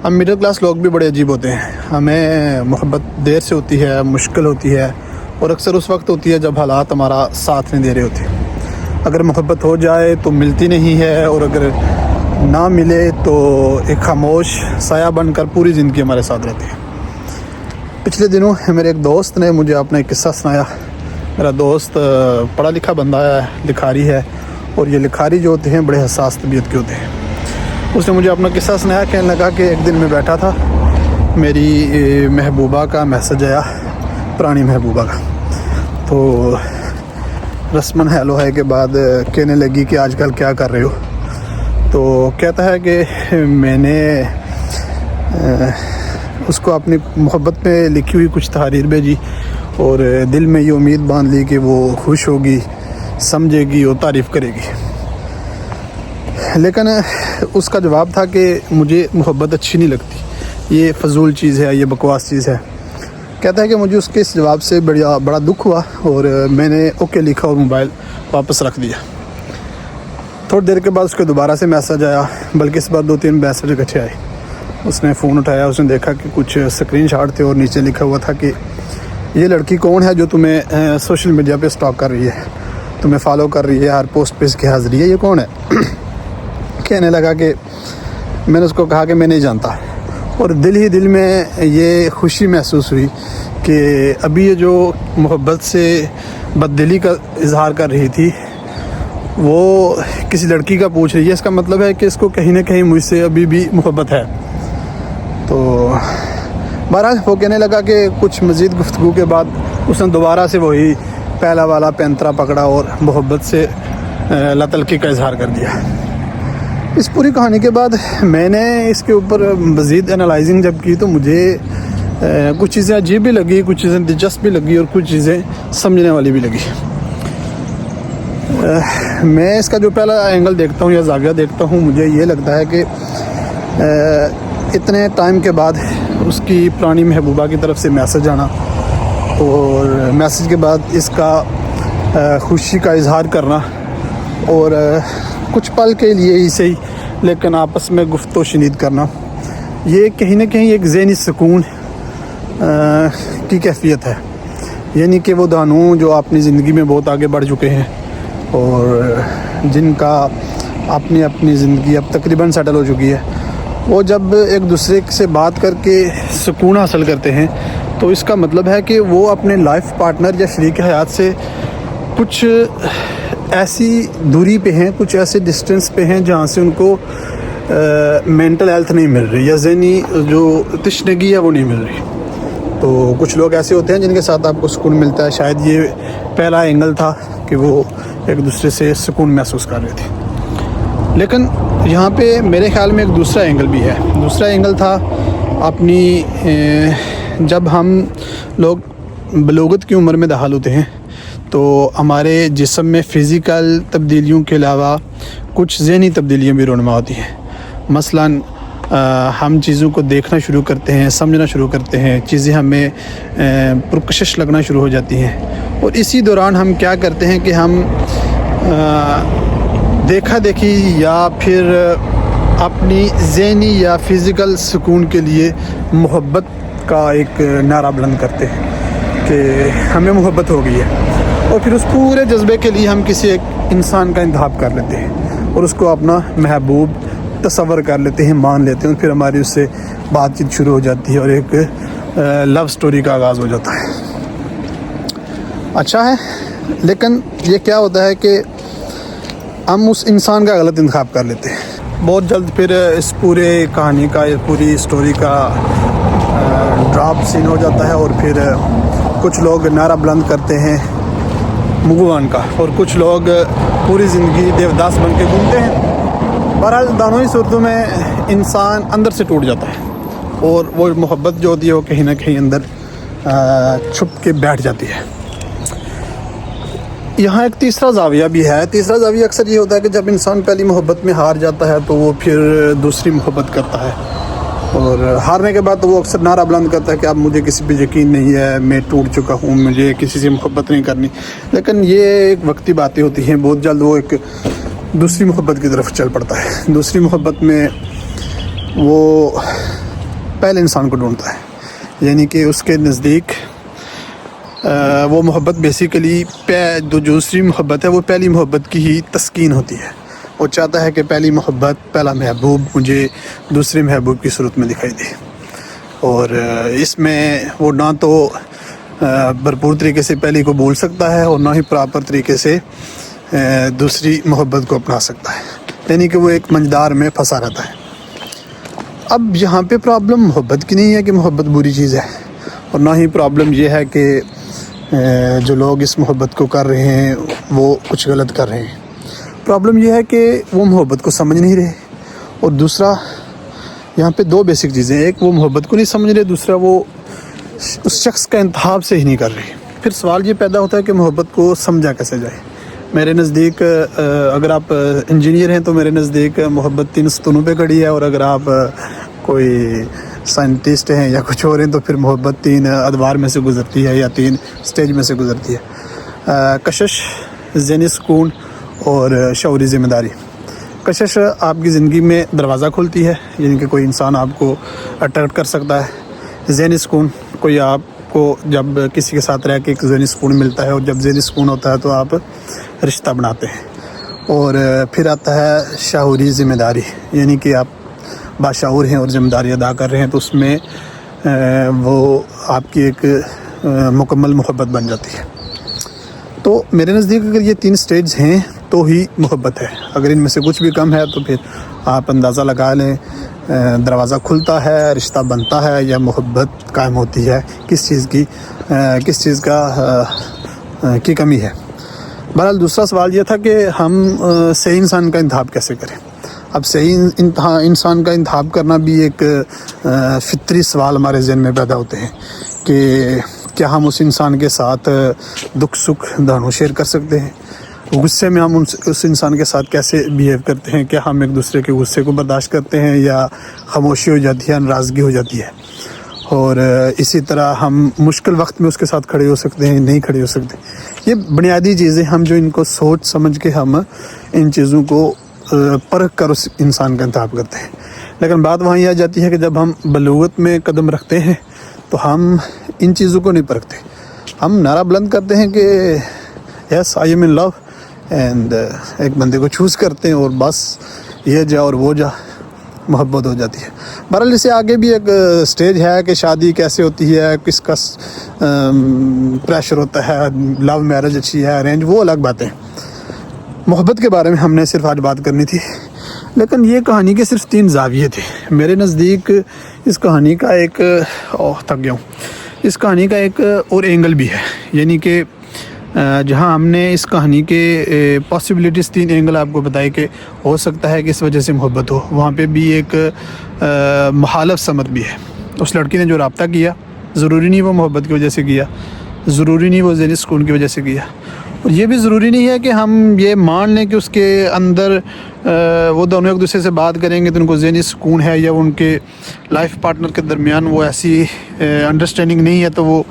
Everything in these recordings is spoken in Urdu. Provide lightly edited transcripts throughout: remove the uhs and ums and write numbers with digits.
ہم مڈل کلاس لوگ بھی بڑے عجیب ہوتے ہیں. ہمیں محبت دیر سے ہوتی ہے, مشکل ہوتی ہے, اور اکثر اس وقت ہوتی ہے جب حالات ہمارا ساتھ نہیں دے رہے ہوتے. اگر محبت ہو جائے تو ملتی نہیں ہے, اور اگر نہ ملے تو ایک خاموش سایہ بن کر پوری زندگی ہمارے ساتھ رہتی ہے. پچھلے دنوں میرے ایک دوست نے مجھے اپنا ایک قصہ سنایا. میرا دوست پڑھا لکھا بندہ ہے, لکھاری ہے, اور یہ لکھاری جو ہوتے ہیں بڑے حساس طبیعت کے ہوتے ہیں. اس نے مجھے اپنا قصہ سنایا. کہنے لگا کہ ایک دن میں بیٹھا تھا, میری محبوبہ کا میسج آیا, پرانی محبوبہ کا. تو رسماً ہیلو ہے کے بعد کہنے لگی کہ آج کل کیا کر رہے ہو. تو کہتا ہے کہ میں نے اس کو اپنی محبت میں لکھی ہوئی کچھ تحریر بھیجی, اور دل میں یہ امید باندھ لی کہ وہ خوش ہوگی, سمجھے گی اور تعریف کرے گی. لیکن اس کا جواب تھا کہ مجھے محبت اچھی نہیں لگتی, یہ فضول چیز ہے, یہ بکواس چیز ہے. کہتا ہے کہ مجھے اس کے اس جواب سے بڑا دکھ ہوا, اور میں نے اوکے لکھا اور موبائل واپس رکھ دیا. تھوڑی دیر کے بعد اس کے دوبارہ سے میسج آیا, بلکہ اس بار 2-3 میسج اکٹھے آئے. اس نے فون اٹھایا, اس نے دیکھا کہ کچھ اسکرین شاٹ تھے, اور نیچے لکھا ہوا تھا کہ یہ لڑکی کون ہے جو تمہیں سوشل میڈیا پہ سٹاک کر رہی ہے, تمہیں فالو کر رہی ہے, ہر پوسٹ پہ اس کی حاضری ہے, یہ کون ہے. کہنے لگا کہ میں نے اس کو کہا کہ میں نہیں جانتا, اور دل ہی دل میں یہ خوشی محسوس ہوئی کہ ابھی یہ جو محبت سے بددلی کا اظہار کر رہی تھی وہ کسی لڑکی کا پوچھ رہی ہے. اس کا مطلب ہے کہ اس کو کہیں نہ کہیں مجھ سے ابھی بھی محبت ہے. تو بہرحال وہ کہنے لگا کہ کچھ مزید گفتگو کے بعد اس نے دوبارہ سے وہی پہلا والا پینترا پکڑا اور محبت سے لاتلکی کا اظہار کر دیا. اس پوری کہانی کے بعد میں نے اس کے اوپر مزید انالائزنگ جب کی تو مجھے کچھ چیزیں عجیب بھی لگی, کچھ چیزیں دلچسپ بھی لگی, اور کچھ چیزیں سمجھنے والی بھی لگی. میں اس کا جو پہلا اینگل دیکھتا ہوں یا زاویہ دیکھتا ہوں, مجھے یہ لگتا ہے کہ اتنے ٹائم کے بعد اس کی پرانی محبوبہ کی طرف سے میسج آنا, اور میسج کے بعد اس کا خوشی کا اظہار کرنا, اور کچھ پل کے لیے ہی صحیح لیکن آپس میں گفت و شنید کرنا, یہ کہیں نہ کہیں ایک ذہنی سکون کی کیفیت ہے. یعنی کہ وہ دانوں جو اپنی زندگی میں بہت آگے بڑھ چکے ہیں اور جن کا اپنی زندگی اب تقریباً سیٹل ہو چکی ہے, وہ جب ایک دوسرے سے بات کر کے سکون حاصل کرتے ہیں تو اس کا مطلب ہے کہ وہ اپنے لائف پارٹنر یا شریک حیات سے کچھ ایسی دوری پہ ہیں, کچھ ایسے ڈسٹینس پہ ہیں جہاں سے ان کو مینٹل ہیلتھ نہیں مل رہی, یا ذہنی جو تشنگی ہے وہ نہیں مل رہی. تو کچھ لوگ ایسے ہوتے ہیں جن کے ساتھ آپ کو سکون ملتا ہے. شاید یہ پہلا اینگل تھا کہ وہ ایک دوسرے سے سکون محسوس کر رہے تھے. لیکن یہاں پہ میرے خیال میں ایک دوسرا اینگل بھی ہے. دوسرا اینگل تھا اپنی جب ہم لوگ بلوغت کی عمر میں داخل ہوتے ہیں تو ہمارے جسم میں فزیکل تبدیلیوں کے علاوہ کچھ ذہنی تبدیلیاں بھی رونما ہوتی ہیں. مثلاً ہم چیزوں کو دیکھنا شروع کرتے ہیں, سمجھنا شروع کرتے ہیں, چیزیں ہمیں پرکشش لگنا شروع ہو جاتی ہیں, اور اسی دوران ہم کیا کرتے ہیں کہ ہم دیکھا دیکھی یا پھر اپنی ذہنی یا فزیکل سکون کے لیے محبت کا ایک نعرہ بلند کرتے ہیں کہ ہمیں محبت ہو گئی ہے, اور پھر اس پورے جذبے کے لیے ہم کسی ایک انسان کا انتخاب کر لیتے ہیں اور اس کو اپنا محبوب تصور کر لیتے ہیں, مان لیتے ہیں, اور پھر ہماری اس سے بات چیت شروع ہو جاتی ہے اور ایک لو سٹوری کا آغاز ہو جاتا ہے. اچھا ہے, لیکن یہ کیا ہوتا ہے کہ ہم اس انسان کا غلط انتخاب کر لیتے ہیں. بہت جلد پھر اس پورے کہانی کا, پوری سٹوری کا ڈراپ سین ہو جاتا ہے, اور پھر کچھ لوگ نعرہ بلند کرتے ہیں موگوان کا, اور کچھ لوگ پوری زندگی دیوداس بن کے گھومتے ہیں. بہرحال دونوں ہی صورتوں میں انسان اندر سے ٹوٹ جاتا ہے, اور وہ محبت جو ہوتی ہے وہ کہیں نہ کہیں اندر چھپ کے بیٹھ جاتی ہے. یہاں ایک تیسرا زاویہ بھی ہے. تیسرا زاویہ اکثر یہ ہوتا ہے کہ جب انسان پہلی محبت میں ہار جاتا ہے تو وہ پھر دوسری محبت کرتا ہے, اور ہارنے کے بعد تو وہ اکثر نعرہ بلند کرتا ہے کہ اب مجھے کسی پہ یقین نہیں ہے, میں ٹوٹ چکا ہوں, مجھے کسی سے محبت نہیں کرنی. لیکن یہ ایک وقتی باتیں ہوتی ہیں, بہت جلد وہ ایک دوسری محبت کی طرف چل پڑتا ہے. دوسری محبت میں وہ پہلے انسان کو ڈھونڈتا ہے، یعنی کہ اس کے نزدیک وہ محبت بیسیکلی جو دوسری محبت ہے وہ پہلی محبت کی ہی تسکین ہوتی ہے. وہ چاہتا ہے کہ پہلی محبت، پہلا محبوب مجھے دوسرے محبوب کی صورت میں دکھائی دے، اور اس میں وہ نہ تو بھرپور طریقے سے پہلی کو بول سکتا ہے اور نہ ہی پراپر طریقے سے دوسری محبت کو اپنا سکتا ہے، یعنی کہ وہ ایک منجدار میں پھنسا رہتا ہے. اب یہاں پہ پرابلم محبت کی نہیں ہے کہ محبت بری چیز ہے، اور نہ ہی پرابلم یہ ہے کہ جو لوگ اس محبت کو کر رہے ہیں وہ کچھ غلط کر رہے ہیں. پرابلم یہ ہے کہ وہ محبت کو سمجھ نہیں رہے، اور دوسرا یہاں پہ دو بیسک چیزیں، ایک وہ محبت کو نہیں سمجھ رہے، دوسرا وہ اس شخص کا انتخاب صحیح نہیں کر رہے. پھر سوال یہ پیدا ہوتا ہے کہ محبت کو سمجھا کیسے جائے. میرے نزدیک اگر آپ انجینئر ہیں تو میرے نزدیک محبت 3 ستونوں پہ کھڑی ہے، اور اگر آپ کوئی سائنٹسٹ ہیں یا کچھ اور ہیں تو پھر محبت 3 ادوار میں سے گزرتی ہے یا 3 سٹیج میں سے گزرتی ہے. کشش، ذہنی سکون اور شعوری ذمہ داری. کشش آپ کی زندگی میں دروازہ کھولتی ہے، یعنی کہ کوئی انسان آپ کو اٹریکٹ کر سکتا ہے. ذہنی سکون، کوئی آپ کو جب کسی کے ساتھ رہ کے ایک ذہنی سکون ملتا ہے، اور جب ذہنی سکون ہوتا ہے تو آپ رشتہ بناتے ہیں. اور پھر آتا ہے شعوری ذمہ داری، یعنی کہ آپ باشعور ہیں اور ذمہ داری ادا کر رہے ہیں، تو اس میں وہ آپ کی ایک مکمل محبت بن جاتی ہے. تو میرے نزدیک اگر یہ 3 سٹیج ہیں تو ہی محبت ہے. اگر ان میں سے کچھ بھی کم ہے تو پھر آپ اندازہ لگا لیں دروازہ کھلتا ہے، رشتہ بنتا ہے، یا محبت قائم ہوتی ہے، کس چیز کی کمی ہے. بہرحال دوسرا سوال یہ تھا کہ ہم صحیح انسان کا انتخاب کیسے کریں. اب صحیح انسان کا انتخاب کرنا بھی ایک فطری سوال ہمارے ذہن میں پیدا ہوتے ہیں کہ کیا ہم اس انسان کے ساتھ دکھ سکھ دانوں شیئر کر سکتے ہیں. غصے میں ہم اس انسان کے ساتھ کیسے بیہیو کرتے ہیں، کیا ہم ایک دوسرے کے غصے کو برداشت کرتے ہیں یا خاموشی ہو جاتی ہے، ناراضگی ہو جاتی ہے. اور اسی طرح ہم مشکل وقت میں اس کے ساتھ کھڑے ہو سکتے ہیں، نہیں کھڑے ہو سکتے. یہ بنیادی چیزیں ہم جو ان کو سوچ سمجھ کے ہم ان چیزوں کو پرکھ کر اس انسان کا انتخاب کرتے ہیں. لیکن بات وہیں آ جاتی ہے کہ جب ہم بلوغت میں قدم رکھتے ہیں تو ہم ان چیزوں کو نہیں پرکھتے. ہم نعرہ بلند کرتے ہیں کہ یس I am in love, and ایک بندے کو چوز کرتے ہیں اور بس یہ جا اور وہ جا، محبت ہو جاتی ہے. بہرحال اس سے آگے بھی ایک سٹیج ہے کہ شادی کیسے ہوتی ہے، کس کا پریشر ہوتا ہے، لو میرج اچھی ہے، ارینج، وہ الگ باتیں. محبت کے بارے میں ہم نے صرف آج بات کرنی تھی، لیکن یہ کہانی کے صرف 3 زاویے تھے. میرے نزدیک اس کہانی کا ایک اس کہانی کا ایک اور اینگل بھی ہے، یعنی کہ جہاں ہم نے اس کہانی کے پاسبلٹیز 3 اینگل آپ کو بتائے کہ ہو سکتا ہے کہ اس وجہ سے محبت ہو، وہاں پہ بھی ایک مخالف سمت بھی ہے. اس لڑکی نے جو رابطہ کیا ضروری نہیں وہ محبت کی وجہ سے کیا، ضروری نہیں وہ ذہنی سکون کی وجہ سے کیا، اور یہ بھی ضروری نہیں ہے کہ ہم یہ مان لیں کہ اس کے اندر وہ دونوں ایک دوسرے سے بات کریں گے تو ان کو ذہنی سکون ہے، یا ان کے لائف پارٹنر کے درمیان وہ ایسی انڈرسٹینڈنگ نہیں ہے تو وہ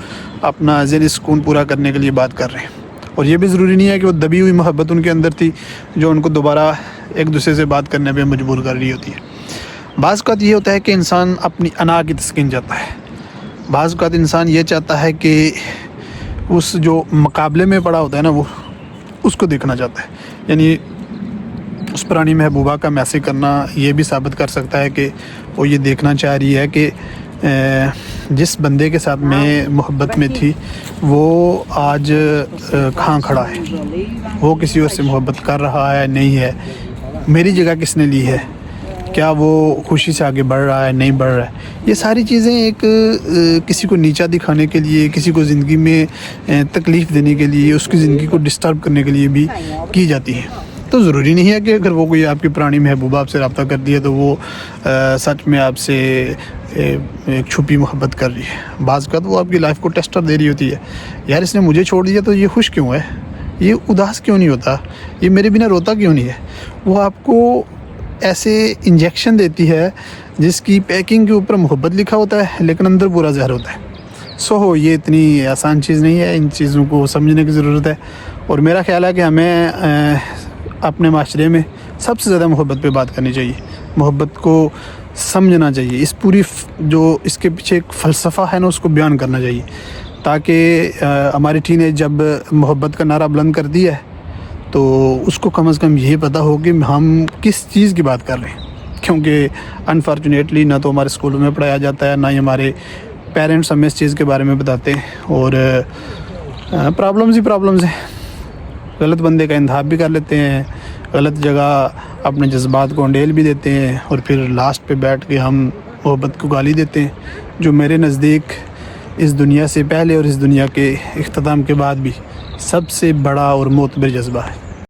اپنا ذہنی سکون پورا کرنے کے لیے بات کر رہے ہیں. اور یہ بھی ضروری نہیں ہے کہ وہ دبی ہوئی محبت ان کے اندر تھی جو ان کو دوبارہ ایک دوسرے سے بات کرنے پہ مجبور کر رہی ہوتی ہے. بعض اوقات یہ ہوتا ہے کہ انسان اپنی انا کی تسکین چاہتا ہے. بعض اوقات انسان یہ چاہتا ہے کہ اس جو مقابلے میں پڑا ہوتا ہے نا وہ اس کو دیکھنا چاہتا ہے. یعنی اس پرانی محبوبہ کا میسج کرنا یہ بھی ثابت کر سکتا ہے کہ وہ یہ دیکھنا چاہ رہی ہے کہ جس بندے کے ساتھ میں محبت میں تھی وہ آج کہاں کھڑا ہے، وہ کسی اور سے محبت کر رہا ہے نہیں ہے، میری جگہ کس نے لی ہے، کیا وہ خوشی سے آگے بڑھ رہا ہے نہیں بڑھ رہا ہے. یہ ساری چیزیں ایک کسی کو نیچا دکھانے کے لیے، کسی کو زندگی میں تکلیف دینے کے لیے، اس کی زندگی کو ڈسٹرب کرنے کے لیے بھی کی جاتی ہیں. تو ضروری نہیں ہے کہ اگر وہ کوئی آپ کی پرانی محبوبہ آپ سے رابطہ کر دی ہے تو وہ سچ میں آپ سے ایک چھپی محبت کر رہی ہے. بعض اوقات وہ آپ کی لائف کو ٹیسٹر دے رہی ہوتی ہے. یار اس نے مجھے چھوڑ دیا تو یہ خوش کیوں ہے، یہ اداس کیوں نہیں ہوتا، یہ میرے بنا روتا کیوں نہیں ہے. وہ آپ کو ایسے انجیکشن دیتی ہے جس کی پیکنگ کے اوپر محبت لکھا ہوتا ہے لیکن اندر پورا زہر ہوتا ہے. یہ اتنی آسان چیز نہیں ہے، ان چیزوں کو سمجھنے کی ضرورت ہے. اور میرا خیال ہے کہ ہمیں اپنے معاشرے میں سب سے زیادہ محبت پہ بات کرنی چاہیے. محبت کو سمجھنا چاہیے، اس پوری جو اس کے پیچھے ایک فلسفہ ہے نا اس کو بیان کرنا چاہیے، تاکہ ہماری ٹین ایج جب محبت کا نعرہ بلند کر دیا ہے تو اس کو کم از کم یہی پتہ ہو کہ ہم کس چیز کی بات کر رہے ہیں، کیونکہ انفارچونیٹلی نہ تو ہمارے اسکولوں میں پڑھایا جاتا ہے، نہ ہی ہمارے پیرنٹس ہمیں اس چیز کے بارے میں بتاتے ہیں، اور پرابلمز ہی پرابلمز ہیں۔ غلط بندے کا انتخاب بھی کر لیتے ہیں، غلط جگہ اپنے جذبات کو انڈیل بھی دیتے ہیں، اور پھر لاسٹ پہ بیٹھ کے ہم محبت کو گالی دیتے ہیں، جو میرے نزدیک اس دنیا سے پہلے اور اس دنیا کے اختتام کے بعد بھی سب سے بڑا اور معتبر جذبہ ہے۔